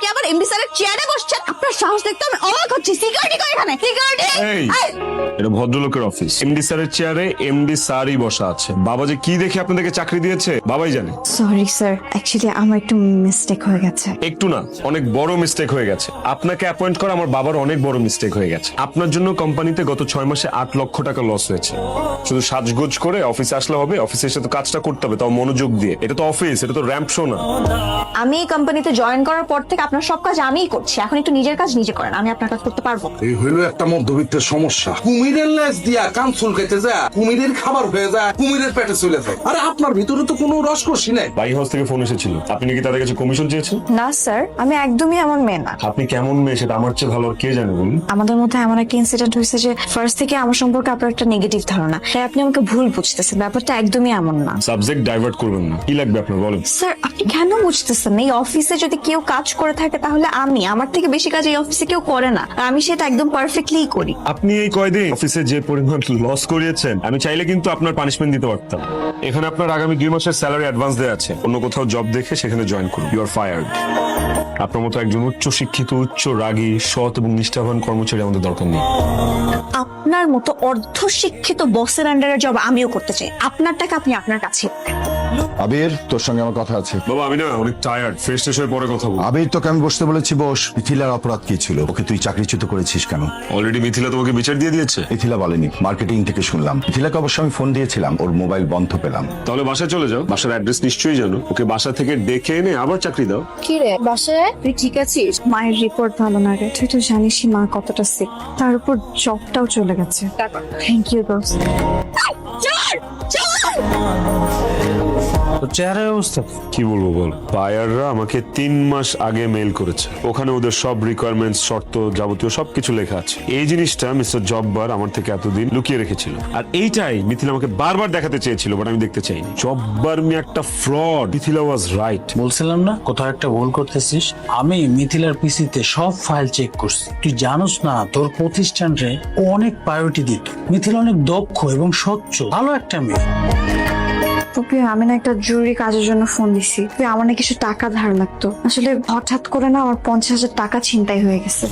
আপনি আবার এমডি স্যারের চেয়ারে বসছেন? আপনার সাহস দেখতে আমি অবাক হচ্ছি। সিকিউরিটি কই এখানে? সিকিউরিটি! এটা ভদ্রলোকের অফিস। এমডি স্যারের চেয়ারে এমডি স্যারই বসা আছে। বাবা যে কি দেখে আপনাদেরকে চাকরি দিয়েছে বাবাই জানে। সরি স্যার, অ্যাকচুয়ালি আমার একটু মিস্টেক হয়ে গেছে। একটু না, অনেক বড় মিস্টেক হয়ে গেছে। আপনাকে অ্যাপয়েন্ট করা আমার বাবার অনেক বড় মিস্টেক হয়ে গেছে। আপনার জন্য কোম্পানিতে গত 6 মাসে 8 লক্ষ টাকা লস হয়েছে। শুধু সাজগোজ করে অফিসে আসলে হবে? অফিসে এসে তো কাজটা করতে হবে, তাও মনোযোগ দিয়ে। এটা তো অফিস, এটা তো র্যাম্প শো না। আমি এই কোম্পানিতে জয়েন করার পর থেকে আপনার সব কাজ আমিই করছি। এখন একটু নিজের কাজ নিজে করেন, আমি আপনার কাজ করতে পারবো। এই হইলো একটা মধ্যবিত্তের সমস্যা। কুমিরের লেজ দিয়া কান চুলকাইতে যায়, কুমিরের খাবার হয়ে যায়, কুমিরের পেটে চলে যায়। আরে আপনার ভিতরে তো কোনো রসকসি নাই। বাই হাউস থেকে ফোন এসেছিল, আপনি নাকি তাদের কাছে কমিশন চেয়েছেন? না স্যার, আমি একদমই এমন মেয়ে না। আপনি কেমন মেয়ে সেটা আমার চেয়ে ভালো আর কে জানে বলুন। আমাদের মধ্যে এমন একটা ইনসিডেন্ট হয়েছে যে ফার্স্ট থেকে আমার সম্পর্কে আপনার একটা নেগেটিভ ধারণা, তাই আপনি আমাকে ভুল বুঝতেছেন। ব্যাপারটা একদমই এমন না। সাবজেক্ট ডাইভার্ট করবেন না। কি লাগবে আপনার বলেন। স্যার, আপনি কেন বুঝতেছেন? এই অফিসে যদি কেউ কাজ করে থাকে তাহলে আমার থেকে বেশি কাজ এই অফিসে কেউ করে না, আর আমি সেটা একদম পারফেক্টলি করি। আপনি এই কয়দিন অফিসে যে পরিমাণ লস করিয়েছেন, আমি চাইলে কিন্তু আপনার পানিশমেন্ট দিতে পারতাম। এখানে আপনার আগামী 2 মাসের স্যালারি অ্যাডভান্স দেওয়া আছে। অন্য কোথাও জব দেখে সেখানে জয়েন করুন। You are fired. আপনার মতো একজন উচ্চ শিক্ষিত, উচ্চ রাগী, সৎ এবং নিষ্ঠাবান কর্মচারী আমাদের দরকার নেই। আপনার মতো অর্ধ শিক্ষিত বসের আন্ডারে জব আমিও করতে চাই। আপনার টাকা আপনি আপনার কাছে। আবির, তোর সঙ্গে আমার কথা আছে। বাবা, আমি না অনেক টায়ার্ড। ফ্রেশ ট্রেশ হয়ে পরে কথা বলবো। আবির, তোকে আমি বসতে বলেছি, বস। মিথিলার অপরাধ কি ছিল? ওকে তুই চাকরিচ্যুত করেছিস কেন? অলরেডি মিথিলা তোমাকে বিচার দিয়ে দিয়েছে। মিথিলা বলেনি, মার্কেটিং থেকে শুনলাম। মিথিলাকে অবশ্য আমি ফোন দিয়েছিলাম, ওর মোবাইল বন্ধ পেলাম। তাহলে বাসায় চলে যাও। বাসার অ্যাড্রেস নিশ্চয়ই জানো। ওকে বাসা থেকে ডেকে এনে আবার চাকরি দাও। কি রে বাসায়, তুই ঠিক আছিস? মায়ের রিপোর্ট ভালো না রে, তুই তো জানিসই মা কতটা সিক। তার উপর জবটাও চলে গেছে। থ্যাংক ইউ দোস্ত। চেহারার অবস্থা কি বলবো বল। বায়াররা আমাকে 3 মাস আগে মেইল করেছে। ওখানে ওদের সব রিকোয়ারমেন্টস, শর্ত, যাবতীয় সবকিছু লেখা আছে। এই জিনিসটা মিস্টার জব্বার আমার থেকে এতদিন লুকিয়ে রেখেছিল, আর এইটাই মিথিলা আমাকে বারবার দেখাতে চেয়েছিল, বাট আমি দেখতে চাইনি। জব্বার মি একটা ফ্রড। Mithila was right. বলছিলাম না কোথাও একটা ভুল করতেছিস। আমি মিথিলার পিসিতে সব ফাইল চেক করছি। তুই জানোস না তোর প্রতিষ্ঠানে ও অনেক প্রায়োরিটি দিত। মিথিলা অনেক দক্ষ এবং স্বচ্ছ, ভালো একটা মেয়ে। তোকে আমি না একটা জরুরি কাজের জন্য ফোন দিছি। তুই আমার না কিছু টাকা ধার লাগতো। আসলে হঠাৎ করে না আমার 50,000 টাকা ছিনতাই হয়ে গেছে।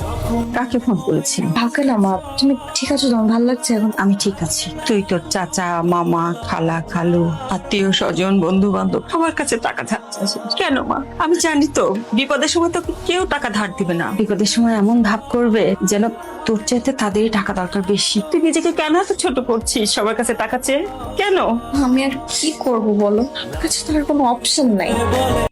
কাকে ফোন করেছি? ভাকালা মা, তুমি ঠিক আছো? তোমার ভালো লাগছে এখন? আমি ঠিক আছি। তুই তোর চাচা, মামা, খালা, খালু, আত্মীয় স্বজন, বন্ধু বান্ধব সবার কাছে টাকা ধার চাচ্ছিস কেন মা? আমি জানি তো বিপদের সময় তোকে কেউ টাকা ধার দিবে না। বিপদের সময় এমন ভাব করবে যেন তোর চাইতে তাদেরই টাকা দরকার বেশি। তুই নিজেকে কেন এত ছোট করছিস সবার কাছে টাকা চেয়ে? কেন? আমি আর কি করব বলো, আমার কাছে তো আর কোনো অপশন নাই।